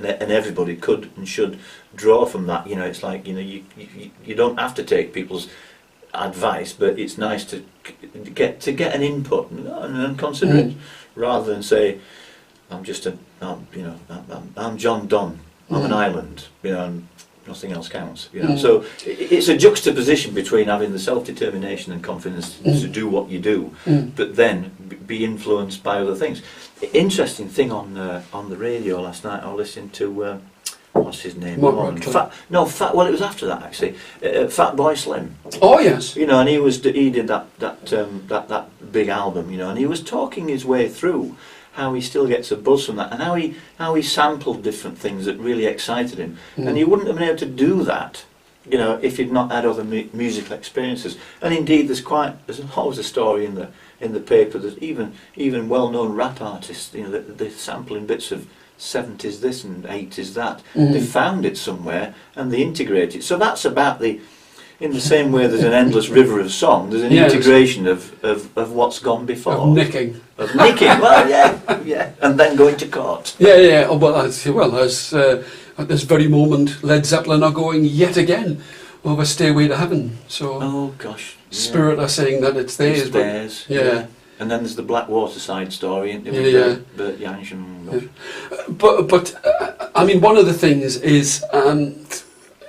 and everybody could and should draw from that. You know, it's like, you know, you don't have to take people's advice, but it's nice to get an input and consider it, rather than say, I'm John Donne, I'm an island, you know, and nothing else counts, you know. So it's a juxtaposition between having the self-determination and confidence to do what you do, but then be influenced by other things. Interesting thing on the radio last night, I was listening to what's his name? Well, it was after that actually. Fat Boy Slim. Oh yes. You know, and he did that big album, you know, and he was talking his way through how he still gets a buzz from that, and how he sampled different things that really excited him, and he wouldn't have been able to do that, you know, if he'd not had other musical experiences. And indeed, there's always a story in the paper that even well-known rap artists, you know, they're sampling bits of 70s this and 80s that. They found it somewhere and they integrate it. So that's about in the same way there's an endless river of song, there's an integration of what's gone before. Of nicking. Well, yeah. And then going to court. Yeah. Oh, well, at this very moment, Led Zeppelin are going yet again over Stairway to Heaven. So, oh gosh. Spirit are saying that it's theirs. It's theirs. Yeah. And then there's the Blackwater side story, isn't it? Yeah. Bert Jansch and But I mean, one of the things is,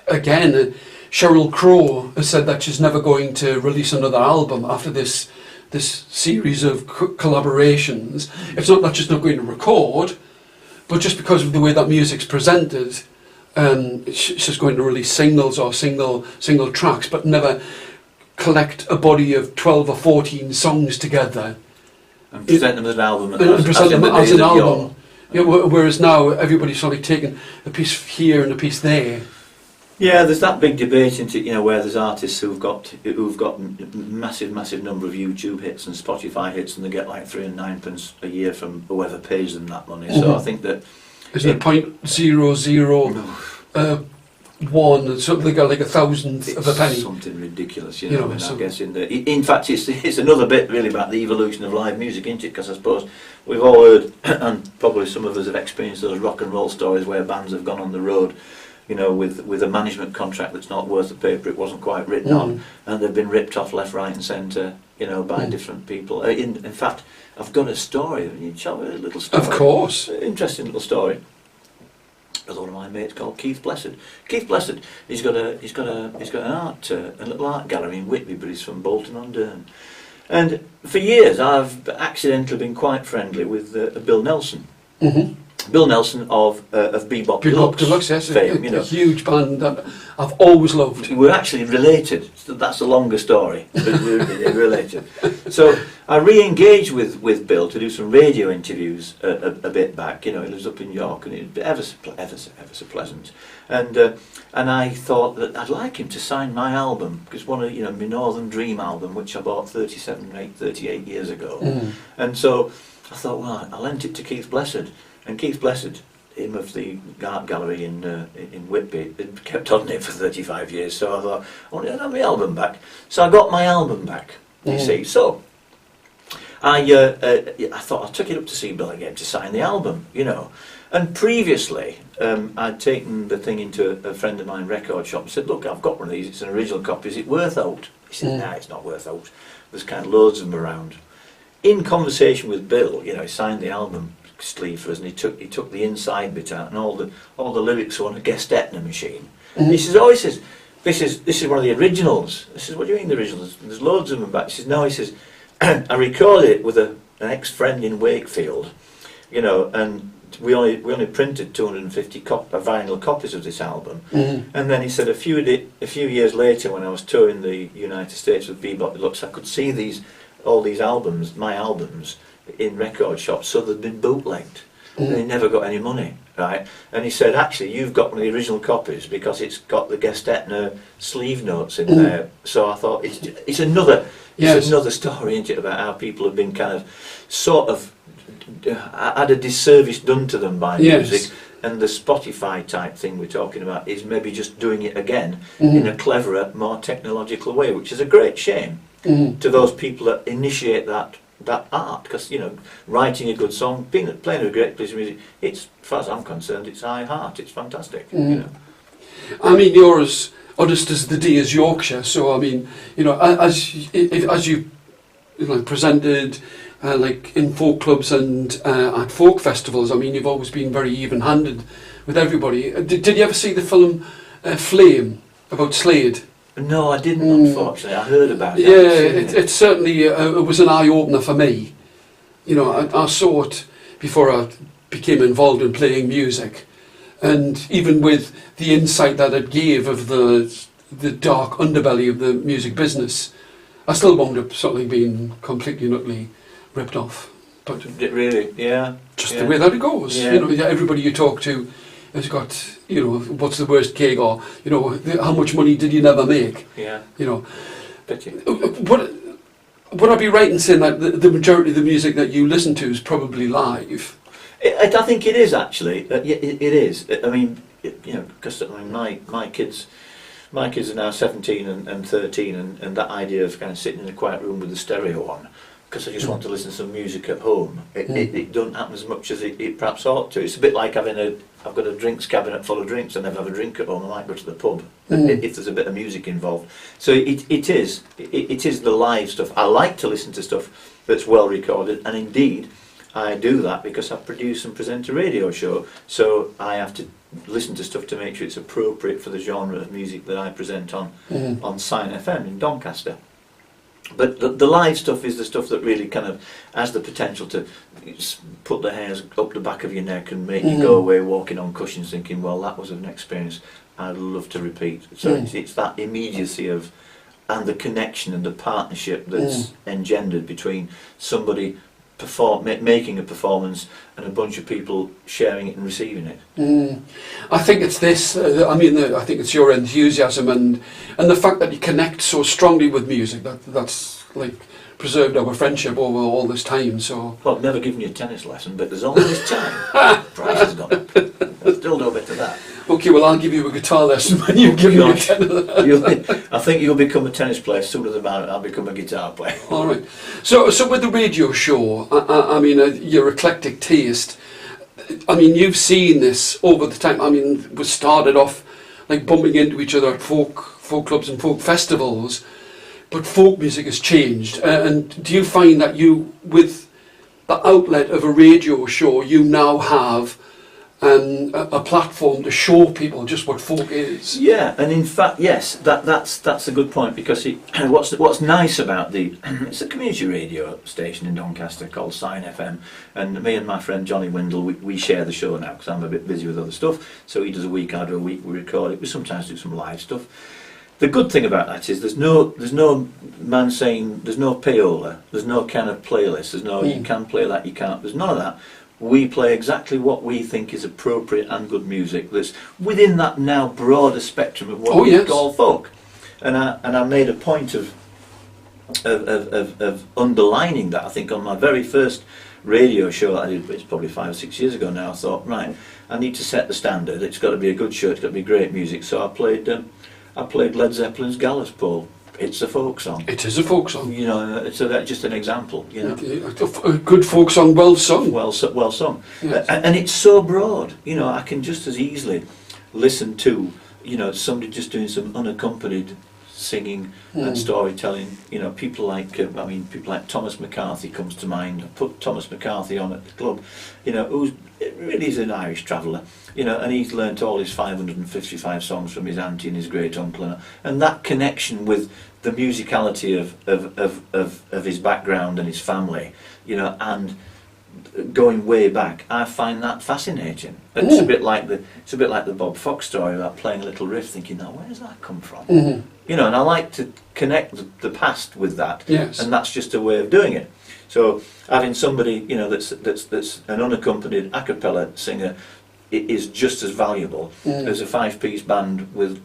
again, Sheryl Crow has said that she's never going to release another album after this series of collaborations. It's not that she's not going to record, but just because of the way that music's presented, she's going to release singles or single tracks, but never collect a body of 12 or 14 songs together and present them as an album. As an album. Yeah, whereas now everybody's sort of taking a piece here and a piece there. Yeah, there's that big debate into, you know, where there's artists who've got massive number of YouTube hits and Spotify hits, and they get like 3 and 9 pence a year from whoever pays them that money. So I think that isn't it 0.001? So they got like 1,000th of a penny. Something ridiculous, you know. I guess in fact, it's another bit really about the evolution of live music, isn't it? Because I suppose we've all heard, and probably some of us have experienced those rock and roll stories where bands have gone on the road, you know, with a management contract that's not worth the paper it wasn't quite written on, and they've been ripped off left, right and centre, you know, by different people. In fact, I've got a story. You tell me a little story. Of course. Interesting little story. With one of my mates called Keith Blessed. Keith Blessed, he's got a little art gallery in Whitby, but he's from Bolton-on-Doon. And for years, I've accidentally been quite friendly with Bill Nelson. Bill Nelson of Bebop Deluxe, yes, fame, a huge band that I've always loved. We're actually related. That's a longer story, but we're related. So I re-engaged with Bill to do some radio interviews a bit back. You know, he lives up in York, and it's ever so pleasant. And I thought that I'd like him to sign my album, because one of my Northern Dream album, which I bought 38 years ago. And so I thought, well, I lent it to Keith Blessed. And Keith Blessed, him of the art gallery in Whitby, had kept on it for 35 years. So I thought, I want to have my album back. So I got my album back, you see. So I thought I took it up to see Bill again to sign the album, you know. And previously, I'd taken the thing into a friend of mine record shop and said, look, I've got one of these, it's an original copy, is it worth out? He said, nah, it's not worth out. There's kind of loads of them around. In conversation with Bill, you know, he signed the album sleeve for us, and he took the inside bit out, and all the lyrics were on a Guest Etna machine. He says, this is one of the originals. I says, what do you mean the originals? There's loads of them back. He says, no, he says, I recorded it with an ex-friend in Wakefield, you know, and we only printed 250 vinyl copies of this album. And then he said a few years later, when I was touring the United States with Bebop Deluxe, I could see all these albums, my albums, in record shops, so they'd been bootlegged, and they never got any money, right? And he said, actually, you've got one of the original copies because it's got the Guest Etna sleeve notes in there. So I thought it's another story, isn't it, about how people have been kind of sort of had a disservice done to them by music. And the Spotify type thing we're talking about is maybe just doing it again in a cleverer, more technological way, which is a great shame to those people that initiate that that art, because writing a good song, playing a great piece of music, it's, as far as I'm concerned, it's high art. It's fantastic. I mean, you're as honest as the D as Yorkshire. So I mean, as you presented like in folk clubs and at folk festivals, I mean, you've always been very even-handed with everybody. Did you ever see the film Flame about Slade? No, I didn't, unfortunately. I heard about it. Yeah, it certainly it was an eye-opener for me. I saw it before I became involved in playing music. And even with the insight that it gave of the dark underbelly of the music business, I still wound up suddenly being completely and utterly ripped off. But really, yeah. Just the way that it goes. Yeah. Everybody you talk to has got, what's the worst gig, or, how much money did you never make? Yeah. Pity. Would I be right in saying that the majority of the music that you listen to is probably live? I think it is, actually. It is. I mean, because my kids are now 17 and 13, and that idea of kind of sitting in a quiet room with the stereo on, because I just want to listen to some music at home. It doesn't happen as much as it perhaps ought to. It's a bit like I've got a drinks cabinet full of drinks. I never have a drink at home. I might go to the pub if there's a bit of music involved. So it is the live stuff. I like to listen to stuff that's well recorded, and indeed I do that because I produce and present a radio show. So I have to listen to stuff to make sure it's appropriate for the genre of music that I present on Sign FM in Doncaster. But the live stuff is the stuff that really kind of has the potential to put the hairs up the back of your neck and make you go away walking on cushions thinking, well, that was an experience I'd love to repeat. So it's that immediacy and the connection and the partnership that's engendered between somebody making a performance and a bunch of people sharing it and receiving it. I think it's this. I think it's your enthusiasm and the fact that you connect so strongly with music that's like preserved our friendship over all this time. So, well, I've never given you a tennis lesson, but there's all this time. Price has gone up. Still no bit to that. Okay, well, I'll give you a guitar lesson when you give me a tennis. I think you'll become a tennis player sooner than I'll become a guitar player. All right. So with the radio show, I mean, your eclectic taste. I mean, you've seen this over the time. I mean, we started off like bumping into each other at folk clubs and folk festivals, but folk music has changed. And do you find that with the outlet of a radio show, you now have a platform to show people just what folk is? Yeah, and in fact, yes, that's a good point, because what's nice about it's a community radio station in Doncaster called Sign FM, and me and my friend Johnny Windle, we share the show now because I'm a bit busy with other stuff. So he does a week, I do a week, we record it. We sometimes do some live stuff. The good thing about that is there's no man saying, there's no payola, there's no kind of playlist, there's no you can play that, you can't, there's none of that. We play exactly what we think is appropriate and good music that's within that now broader spectrum of what we call folk. And I made a point of underlining that. I think on my very first radio show that I did, it's probably 5 or 6 years ago now, I thought, right, I need to set the standard. It's got to be a good show, it's got to be great music. So I played Led Zeppelin's Gallows Pole. It's a folk song. It is a folk song. So that's just an example. A good folk song, well sung. Well sung. Yes. And it's so broad. I can just as easily listen to, somebody just doing some unaccompanied singing and storytelling. People like Thomas McCarthy comes to mind. I put Thomas McCarthy on at the club. Who's really is an Irish traveller. And he's learnt all his 555 songs from his auntie and his great uncle, and that connection with the musicality of his background and his family, and going way back, I find that fascinating. And it's a bit like the Bob Fox story about playing a little riff, thinking, now where does that come from? And I like to connect the past with that, and that's just a way of doing it. So having somebody, that's an unaccompanied a cappella singer, it is just as valuable as a 5-piece band with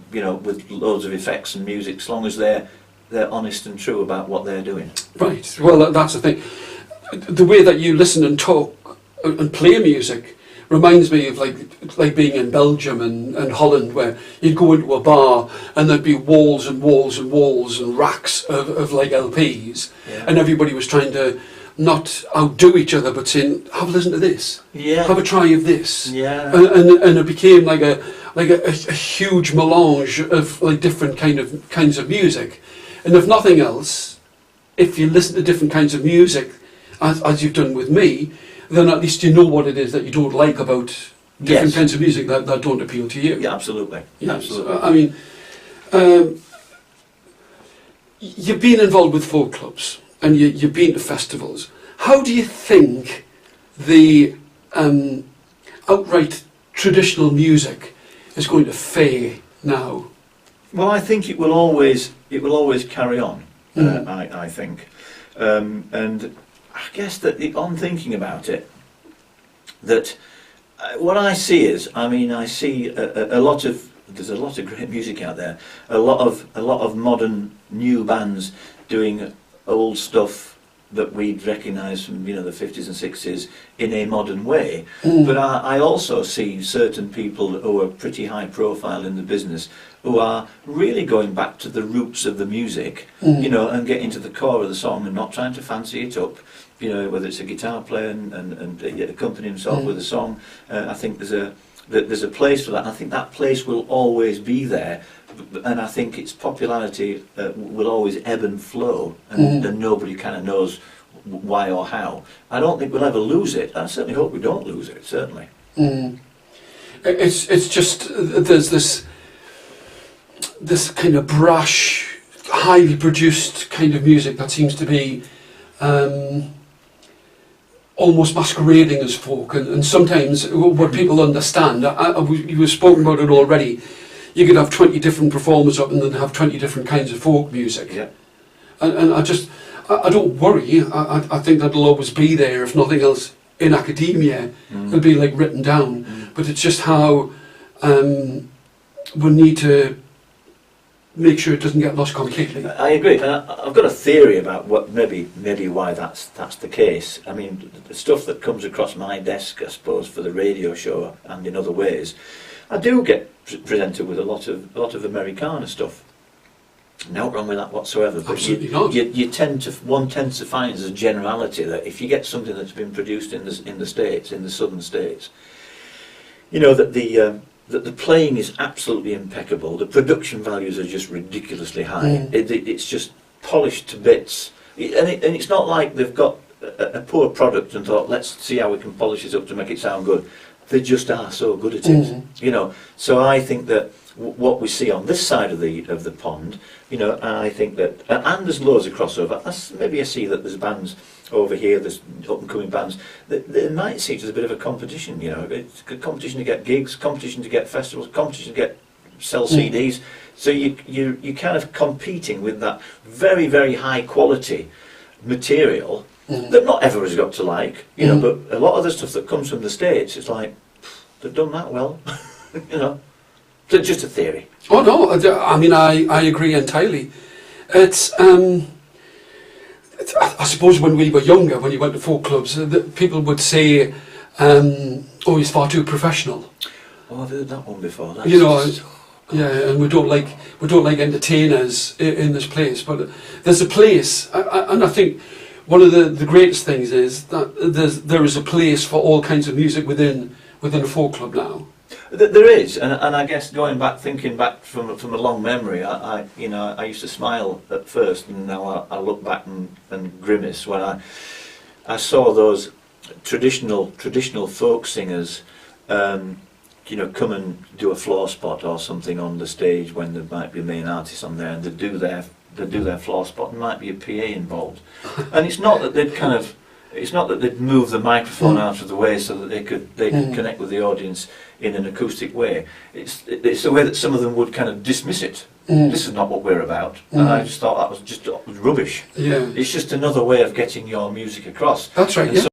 loads of effects and music, as long as they're honest and true about what they're doing. Right. Well, that's the thing. The way that you listen and talk and play music reminds me of like being in Belgium and Holland, where you'd go into a bar and there'd be walls and walls and walls and racks of like LPs, and everybody was trying to not outdo each other, but saying, have a listen to this, Yeah. have a try of this. Yeah. And it became like a huge melange of like different kinds of music. And if nothing else, if you listen to different kinds of music, as you've done with me, then at least you know what it is that you don't like about different Yes. kinds of music that don't appeal to you. Yeah, absolutely. Yeah, Absolutely. so, I mean, you've been involved with folk clubs and you've been to festivals. How do you think the outright traditional music is going to fare now? Well, I think it will always carry on. I think, and I guess that on thinking about it, that what I see is, I mean, I see there's a lot of great music out there, a lot of modern new bands doing old stuff that we'd recognise from the 50s and 60s in a modern way. But I also see certain people who are pretty high profile in the business who are really going back to the roots of the music, and getting to the core of the song and not trying to fancy it up. Whether it's a guitar player and accompany himself with a song. I think there's a place for that. I think that place will always be there, and I think its popularity will always ebb and flow, and nobody kind of knows why or how. I don't think we'll ever lose it. I certainly hope we don't lose it. Certainly. It's just there's this kind of brash, highly produced kind of music that seems to be almost masquerading as folk, and sometimes what people understand, you have spoken about it already, you could have 20 different performers up and then have 20 different kinds of folk music. Yeah. And I don't worry, I think that'll always be there, if nothing else, in academia. It'll be like written down, but it's just how we need to make sure it doesn't get lost completely. I agree, and I've got a theory about what maybe why that's the case. I mean, the stuff that comes across my desk, I suppose, for the radio show and in other ways, I do get presented with a lot of Americana stuff. No wrong with that whatsoever. But Absolutely not. One tends to find as a generality that if you get something that's been produced in the States, in the southern states, that the playing is absolutely impeccable. The production values are just ridiculously high. It's just polished to bits, and it's not like they've got a poor product and thought, let's see how we can polish this up to make it sound good. They just are so good at it, So I think that what we see on this side of the pond, I think that, and there's loads of crossover. Maybe I see that there's bands over here, there's up and coming bands. They might see it as a bit of a competition. It's a competition to get gigs, competition to get festivals, competition to sell CDs. So you're kind of competing with that very, very high quality material that not everyone's got to like. But a lot of the stuff that comes from the States, it's like they've done that well. So just a theory. Oh no, I mean I agree entirely. It's I suppose when we were younger, when you went to folk clubs, people would say, "Oh, he's far too professional." Oh, I've heard that one before. Yeah, and we don't like entertainers in this place. But there's a place, and I think one of the greatest things is that there is a place for all kinds of music within a folk club now. There is, and I guess thinking back from a long memory, I used to smile at first, and now I look back and grimace when I saw those traditional folk singers, come and do a floor spot or something on the stage when there might be a main artist on there, and they do their floor spot, and might be a PA involved, and it's not that they'd move the microphone out of the way so that they could connect with the audience in an acoustic way. It's the way that some of them would kind of dismiss it. This is not what we're about. And I just thought that was rubbish. Yeah. It's just another way of getting your music across. That's right. And yeah. so